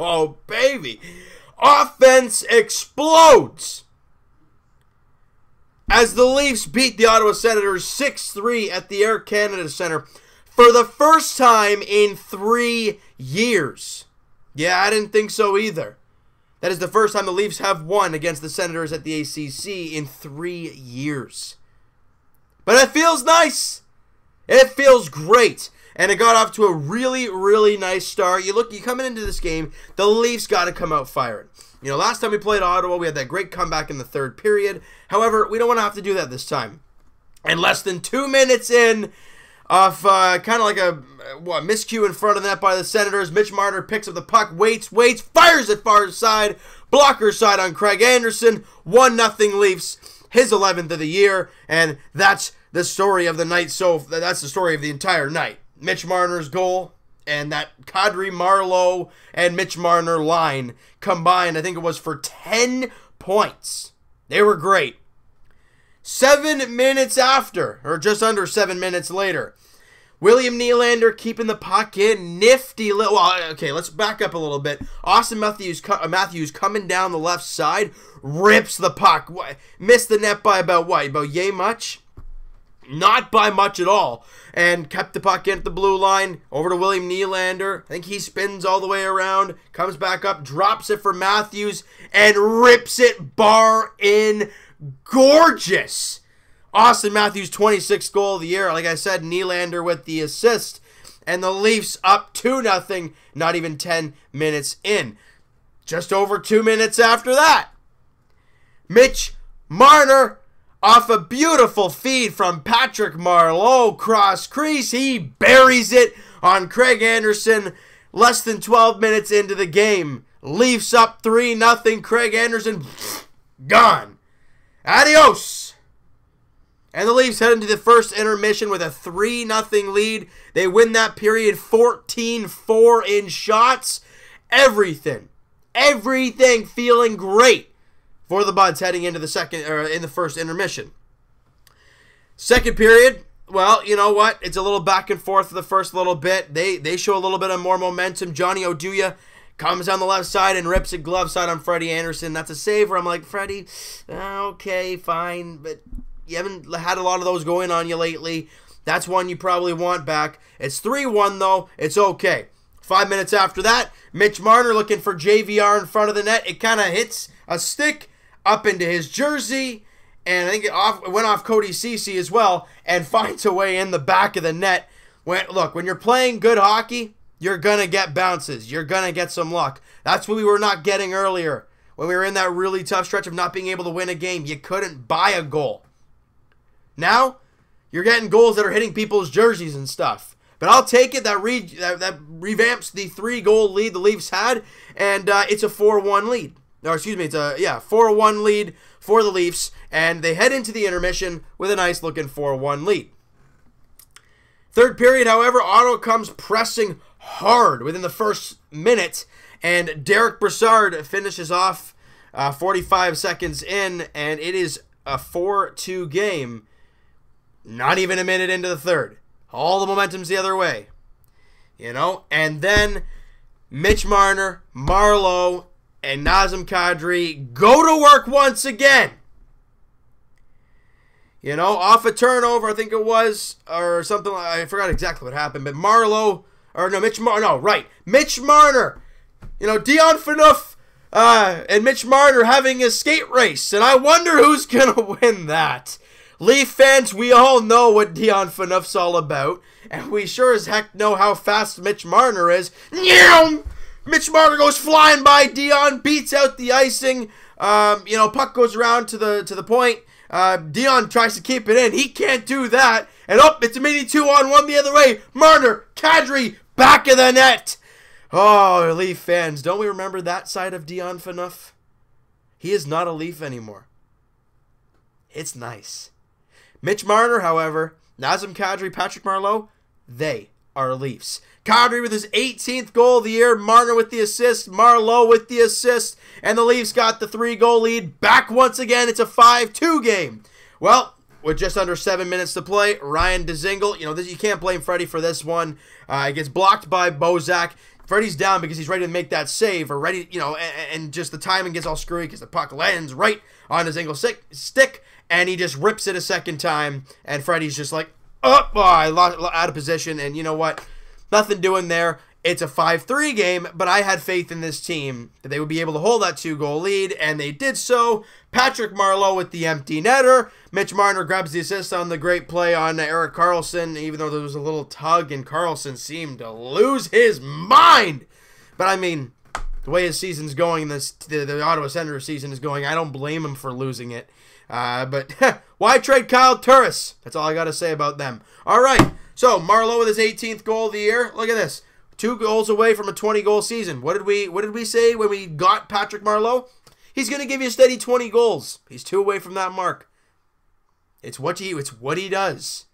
Oh, baby. Offense explodes as the Leafs beat the Ottawa Senators 6-3 at the Air Canada Centre for the first time in 3 years. Yeah, I didn't think so either. That is the first time the Leafs have won against the Senators at the ACC in 3 years. But it feels nice. It feels great. And it got off to a really, really nice start. You coming into this game, the Leafs got to come out firing. You know, last time we played Ottawa, we had that great comeback in the third period. However, we don't want to have to do that this time. And less than 2 minutes in of kind of like a miscue in front of the net by the Senators, Mitch Marner picks up the puck, waits, fires it far side, blocker side on Craig Anderson, 1-0 Leafs, his 11th of the year, and that's the story of the night. So that's the story of the entire night. Mitch Marner's goal and that Kadri Marleau and Mitch Marner line combined, I think it was for 10 points. They were great. 7 minutes after, or just under 7 minutes later, William Nylander keeping the puck in, nifty. Well, okay, let's back up a little bit. Austin Matthews coming down the left side, rips the puck. Missed the net by about what? About yay much? Not by much at all. And kept the puck in at the blue line, over to William Nylander. I think he spins all the way around, comes back up, drops it for Matthews, and rips it bar in. Gorgeous. Austin Matthews' 26th goal of the year. Like I said, Nylander with the assist. And the Leafs up 2-0, not even 10 minutes in. Just over 2 minutes after that, Mitch Marner, off a beautiful feed from Patrick Marleau, cross crease, he buries it on Craig Anderson. Less than 12 minutes into the game, Leafs up 3-0. Craig Anderson, gone. Adios. And the Leafs head into the first intermission with a 3-0 lead. They win that period 14-4 in shots. Everything feeling great for the Buds heading into the first intermission. Second period, well, you know what? It's a little back and forth for the first little bit. They show a little bit of more momentum. Johnny Oduya comes down the left side and rips it glove side on Freddie Anderson. That's a save where I'm like, Freddie, okay, fine, but you haven't had a lot of those going on you lately. That's one you probably want back. It's 3-1, though. It's okay. 5 minutes after that, Mitch Marner looking for JVR in front of the net. It kind of hits a stick up into his jersey, and I think it went off Cody Ceci as well, and finds a way in the back of the net. Look, when you're playing good hockey, you're going to get bounces. You're going to get some luck. That's what we were not getting earlier. When we were in that really tough stretch of not being able to win a game, you couldn't buy a goal. Now, you're getting goals that are hitting people's jerseys and stuff. But I'll take it. That revamps the 3-goal lead the Leafs had, and it's a 4-1 lead. Or excuse me, it's a 4-1 lead for the Leafs, and they head into the intermission with a nice-looking 4-1 lead. Third period, however, Ottawa comes pressing hard within the first minute, and Derek Brassard finishes off 45 seconds in, and it is a 4-2 game. Not even a minute into the third. All the momentum's the other way. You know? And then Mitch Marner, Marleau, and Nazem Kadri go to work once again. You know, off a turnover, I think it was, or something. I forgot exactly what happened, but Mitch Marner. You know, Dion Phaneuf and Mitch Marner having a skate race, and I wonder who's going to win that. Leaf fans, we all know what Dion Phaneuf's all about, and we sure as heck know how fast Mitch Marner is. Mitch Marner goes flying by Dion, beats out the icing. Puck goes around to the point. Dion tries to keep it in. He can't do that. And it's a mini 2-on-1 the other way. Marner, Kadri, back of the net. Oh, Leaf fans, don't we remember that side of Dion Phaneuf? He is not a Leaf anymore. It's nice. Mitch Marner, however, Nazem Kadri, Patrick Marleau, they are Leafs. Kadri with his 18th goal of the year, Marner with the assist, Marleau with the assist, and the Leafs got the 3-goal lead back once again. It's a 5-2 game. Well, with just under 7 minutes to play, Ryan Dzingel, you can't blame Freddie for this one. It gets blocked by Bozak. Freddie's down because he's ready to make that save, or ready, and just the timing gets all screwy because the puck lands right on his ankle stick, and he just rips it a second time, and Freddie's just like, I lost out of position, and you know what? Nothing doing there. It's a 5-3 game, but I had faith in this team that they would be able to hold that 2-goal lead, and they did so. Patrick Marleau with the empty netter. Mitch Marner grabs the assist on the great play on Erik Karlsson, even though there was a little tug, and Karlsson seemed to lose his mind. But, I mean, the way his season's going, the Ottawa Senators season is going, I don't blame him for losing it. But why trade Kyle Turris? That's all I got to say about them. All right, so Marleau with his 18th goal of the year. Look at this. 2 goals away from a 20-goal season. What did we say when we got Patrick Marleau? He's going to give you a steady 20 goals. He's 2 away from that mark. It's what he does.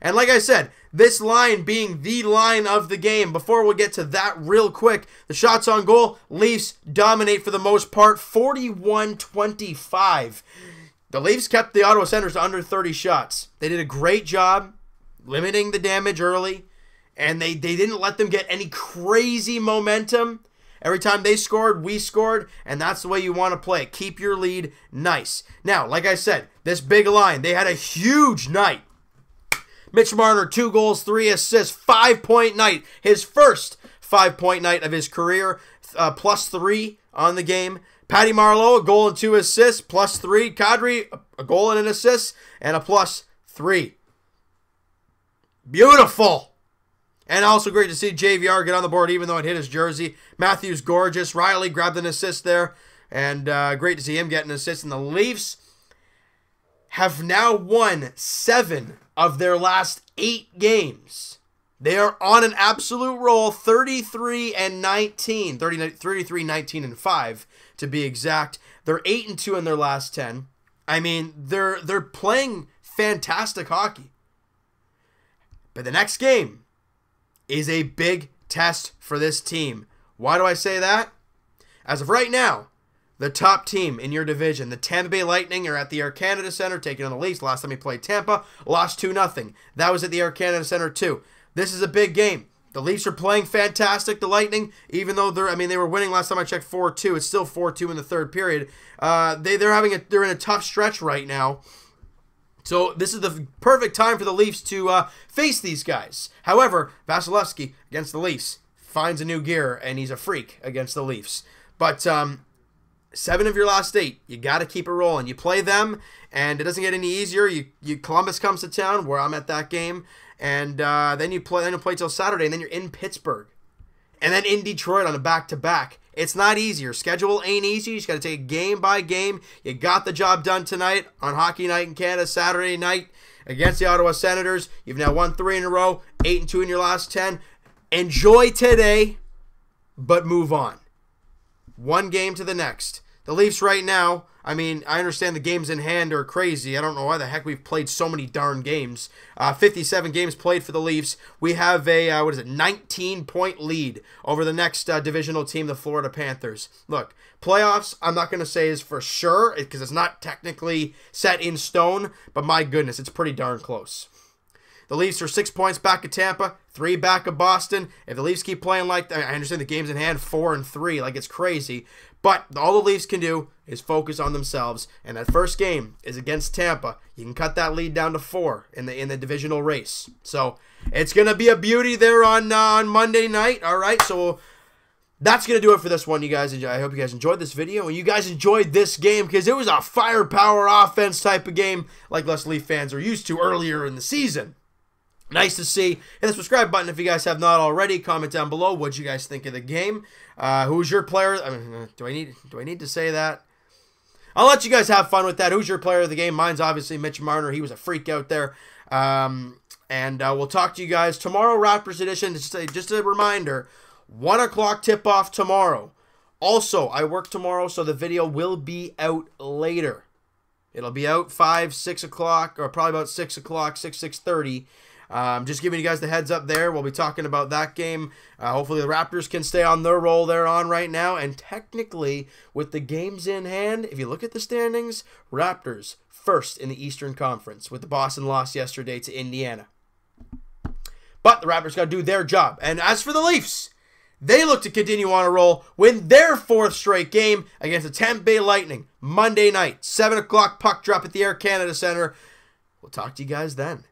And like I said, this line being the line of the game, before we get to that real quick, the shots on goal, Leafs dominate for the most part, 41-25. The Leafs kept the Ottawa Senators to under 30 shots. They did a great job limiting the damage early. And they didn't let them get any crazy momentum. Every time they scored, we scored. And that's the way you want to play. Keep your lead nice. Now, like I said, this big line, they had a huge night. Mitch Marner, 2 goals, 3 assists, 5-point night. His first 5-point night of his career, +3 on the game. Patty Marleau, a goal and 2 assists, +3. Kadri, a goal and an assist, and a +3. Beautiful. And also great to see JVR get on the board even though it hit his jersey. Matthews, gorgeous. Riley grabbed an assist there. And great to see him get an assist. And the Leafs have now won 7 of their last 8 games. They are on an absolute roll, 33-19. 33-19-5 to be exact. They're 8-2 in their last 10. I mean, they're playing fantastic hockey. But the next game is a big test for this team. Why do I say that? As of right now, the top team in your division, the Tampa Bay Lightning, are at the Air Canada Centre taking on the Leafs. Last time we played Tampa, lost 2-0. That was at the Air Canada Centre too. This is a big game. The Leafs are playing fantastic. The Lightning, even though they were winning last time I checked 4-2. It's still 4-2 in the third period. They're in a tough stretch right now. So this is the perfect time for the Leafs to face these guys. However, Vasilevsky against the Leafs finds a new gear, and he's a freak against the Leafs. But 7 of your last 8, you got to keep it rolling. You play them, and it doesn't get any easier. Columbus comes to town, where I'm at that game, and then you play till Saturday, and then you're in Pittsburgh, and then in Detroit on a back-to-back. It's not easy. Your schedule ain't easy. You just got to take it game by game. You got the job done tonight on Hockey Night in Canada, Saturday night against the Ottawa Senators. You've now won 3 in a row, 8-2 in your last 10. Enjoy today, but move on. One game to the next. The Leafs right now, I mean, I understand the games in hand are crazy. I don't know why the heck we've played so many darn games. 57 games played for the Leafs. We have a, 19-point lead over the next divisional team, the Florida Panthers. Look, playoffs, I'm not going to say is for sure, because it's not technically set in stone, but my goodness, it's pretty darn close. The Leafs are 6 points back of Tampa, 3 back of Boston. If the Leafs keep playing like that, I understand the games in hand, 4-3, like it's crazy. But all the Leafs can do is focus on themselves. And that first game is against Tampa. You can cut that lead down to 4 in the divisional race. So it's going to be a beauty there on Monday night. All right, so that's going to do it for this one, you guys. I hope you guys enjoyed this video. And you guys enjoyed this game because it was a firepower offense type of game like us Leaf fans are used to earlier in the season. Nice to see. Hit the subscribe button if you guys have not already. Comment down below what you guys think of the game. Who's your player? I mean, do I need to say that? I'll let you guys have fun with that. Who's your player of the game? Mine's obviously Mitch Marner. He was a freak out there. And we'll talk to you guys tomorrow, Raptors edition. Just a reminder, 1 o'clock tip-off tomorrow. Also, I work tomorrow, so the video will be out later. It'll be out 5, 6 o'clock, or probably about 6 o'clock, 6:30. Just giving you guys the heads up there. We'll be talking about that game. Hopefully the Raptors can stay on their roll they're on right now. And technically, with the games in hand, if you look at the standings, Raptors first in the Eastern Conference with the Boston loss yesterday to Indiana. But the Raptors got to do their job. And as for the Leafs, They look to continue on a roll, win their 4th straight game against the Tampa Bay Lightning Monday night. 7 o'clock puck drop at the Air Canada Centre. We'll talk to you guys then.